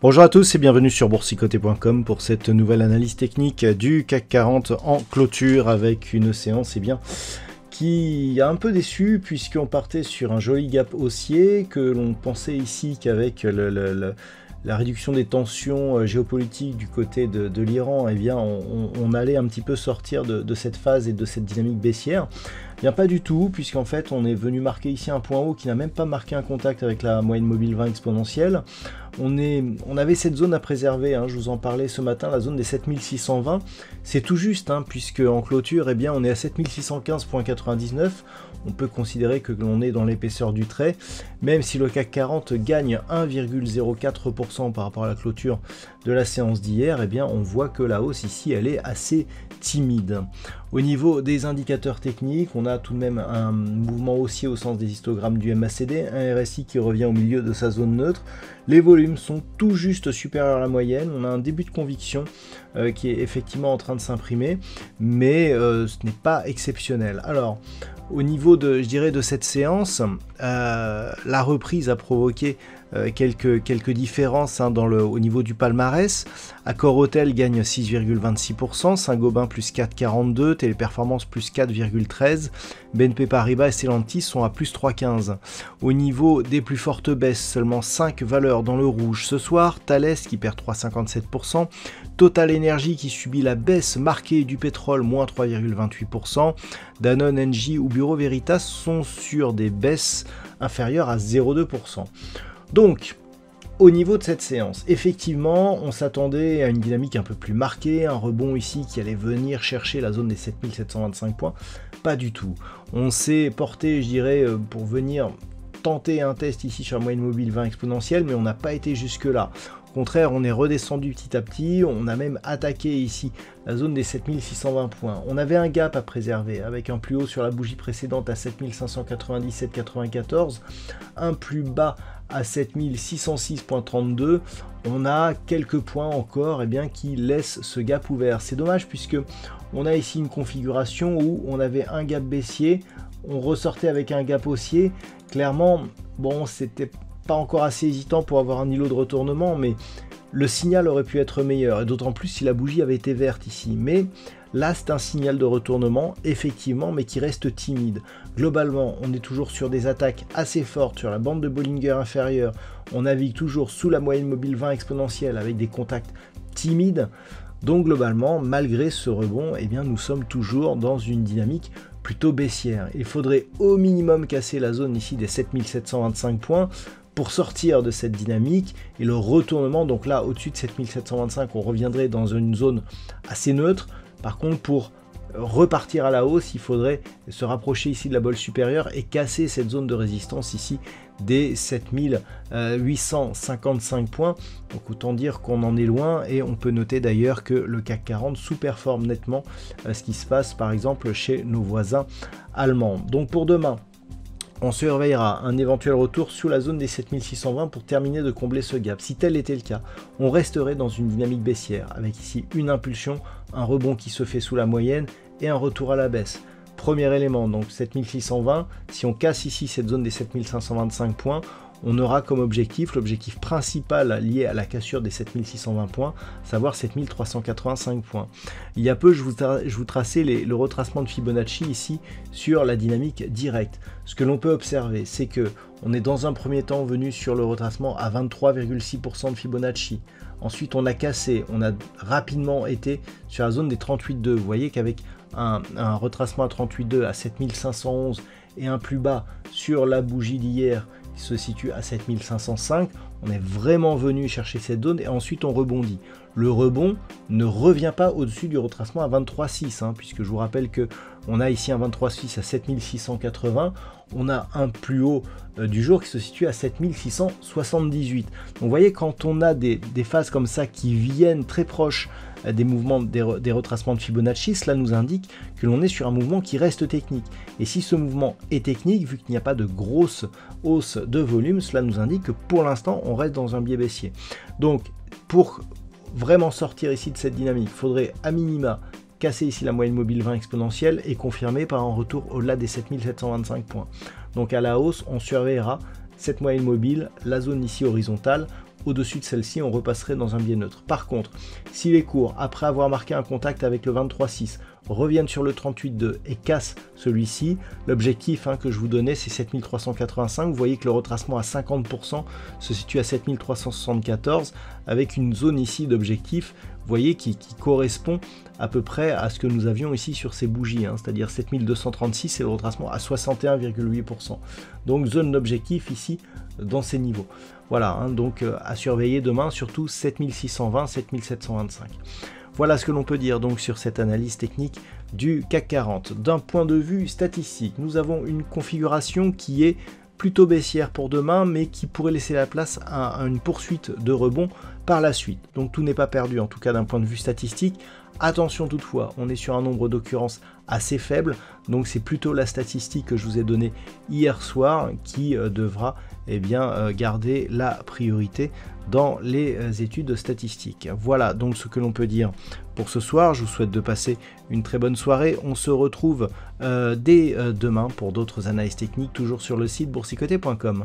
Bonjour à tous et bienvenue sur boursicoté.com pour cette nouvelle analyse technique du CAC 40 en clôture avec une séance qui a un peu déçu puisqu'on partait sur un joli gap haussier que l'on pensait ici qu'avec la réduction des tensions géopolitiques du côté de l'Iran, eh bien on allait un petit peu sortir de cette phase et de cette dynamique baissière. Bien pas du tout, puisqu'en fait on est venu marquer ici un point haut qui n'a même pas marqué un contact avec la moyenne mobile 20 exponentielle. On avait cette zone à préserver, je vous en parlais ce matin, la zone des 7620. C'est tout juste, puisque en clôture, eh bien, on est à 7615,99. On peut considérer que l'on est dans l'épaisseur du trait, même si le CAC 40 gagne 1,04% par rapport à la clôture de la séance d'hier, eh bien, on voit que la hausse ici, elle est assez timide. Au niveau des indicateurs techniques, on a tout de même un mouvement haussier au sens des histogrammes du MACD, un RSI qui revient au milieu de sa zone neutre. Les volumes sont tout juste supérieurs à la moyenne. On a un début de conviction qui est effectivement en train de s'imprimer, mais ce n'est pas exceptionnel. Alors, au niveau de cette séance, la reprise a provoqué quelques différences au niveau du palmarès. Accor Hôtel gagne 6,26%, Saint-Gobain plus 4,42%, Téléperformance plus 4,13%, BNP Paribas et Stellantis sont à plus 3,15%. Au niveau des plus fortes baisses, seulement 5 valeurs dans le rouge ce soir. Thales qui perd 3,57%, Total Energy qui subit la baisse marquée du pétrole, moins 3,28%, Danone, Engie ou Bureau Veritas sont sur des baisses inférieures à 0,2%. Donc, au niveau de cette séance, effectivement, on s'attendait à une dynamique un peu plus marquée, un rebond ici qui allait venir chercher la zone des 7725 points. Pas du tout. On s'est porté, je dirais, pour venir tenter un test ici sur la moyenne mobile 20 exponentielle, mais on n'a pas été jusque-là. Au contraire, on est redescendu petit à petit, on a même attaqué ici la zone des 7620 points. On avait un gap à préserver avec un plus haut sur la bougie précédente à 7597,94, un plus bas à 7606,32. On a quelques points encore qui laissent ce gap ouvert. C'est dommage puisque on a ici une configuration où on avait un gap baissier, on ressortait avec un gap haussier. Clairement, bon, c'était pas encore assez hésitant pour avoir un îlot de retournement, mais le signal aurait pu être meilleur, et d'autant plus si la bougie avait été verte ici. Mais là, c'est un signal de retournement, effectivement, mais qui reste timide. Globalement, on est toujours sur des attaques assez fortes sur la bande de Bollinger inférieure. On navigue toujours sous la moyenne mobile 20 exponentielle avec des contacts timides. Donc globalement, malgré ce rebond, eh bien, nous sommes toujours dans une dynamique plutôt baissière. Il faudrait au minimum casser la zone ici des 7725 points pour sortir de cette dynamique et le retournement. Donc là, au-dessus de 7725, on reviendrait dans une zone assez neutre. Par contre, pour repartir à la hausse, il faudrait se rapprocher ici de la bolle supérieure et casser cette zone de résistance ici des 7855 points. Donc autant dire qu'on en est loin, et on peut noter d'ailleurs que le CAC 40 sous-performe nettement ce qui se passe par exemple chez nos voisins allemands. Donc pour demain, on surveillera un éventuel retour sous la zone des 7620 pour terminer de combler ce gap. Si tel était le cas, on resterait dans une dynamique baissière avec ici une impulsion, un rebond qui se fait sous la moyenne et un retour à la baisse. Premier élément, donc 7620, si on casse ici cette zone des 7525 points, on aura comme objectif, l'objectif principal lié à la cassure des 7620 points, savoir 7385 points. Il y a peu, je vous traçais le retracement de Fibonacci ici sur la dynamique directe. Ce que l'on peut observer, c'est que on est dans un premier temps venu sur le retracement à 23,6% de Fibonacci. Ensuite, on a cassé, on a rapidement été sur la zone des 38,2. Vous voyez qu'avec un retracement à 38,2 à 7511 et un plus bas sur la bougie d'hier qui se situe à 7505, on est vraiment venu chercher cette zone et ensuite on rebondit. Le rebond ne revient pas au-dessus du retracement à 23,6, hein, puisque je vous rappelle que on a ici un 23,6 à 7680, on a un plus haut du jour qui se situe à 7678. Donc vous voyez, quand on a des phases comme ça qui viennent très proches des mouvements des retracements de Fibonacci, cela nous indique que l'on est sur un mouvement qui reste technique. Et si ce mouvement est technique, vu qu'il n'y a pas de grosse hausse de volume, cela nous indique que pour l'instant on reste dans un biais baissier. Donc pour vraiment sortir ici de cette dynamique, il faudrait à minima casser ici la moyenne mobile 20 exponentielle et confirmer par un retour au-delà des 7725 points. Donc à la hausse, on surveillera cette moyenne mobile, la zone ici horizontale. Au-dessus de celle-ci, on repasserait dans un biais neutre. Par contre, si les cours, après avoir marqué un contact avec le 23,6, reviennent sur le 38,2 et cassent celui-ci, l'objectif que je vous donnais, c'est 7385. Vous voyez que le retracement à 50% se situe à 7374, avec une zone ici d'objectif, vous voyez, qui correspond à peu près à ce que nous avions ici sur ces bougies, c'est-à-dire 7236 et le retracement à 61,8%. Donc zone d'objectif ici dans ces niveaux. Voilà, donc à surveiller demain, surtout 7620, 7725. Voilà ce que l'on peut dire donc sur cette analyse technique du CAC 40. D'un point de vue statistique, nous avons une configuration qui est plutôt baissière pour demain, mais qui pourrait laisser la place à une poursuite de rebond par la suite. Donc tout n'est pas perdu, en tout cas d'un point de vue statistique. Attention toutefois, on est sur un nombre d'occurrences assez faible, donc c'est plutôt la statistique que je vous ai donnée hier soir qui devra garder la priorité dans les études statistiques. Voilà donc ce que l'on peut dire pour ce soir. Je vous souhaite de passer une très bonne soirée. On se retrouve dès demain pour d'autres analyses techniques, toujours sur le site boursicoté.com.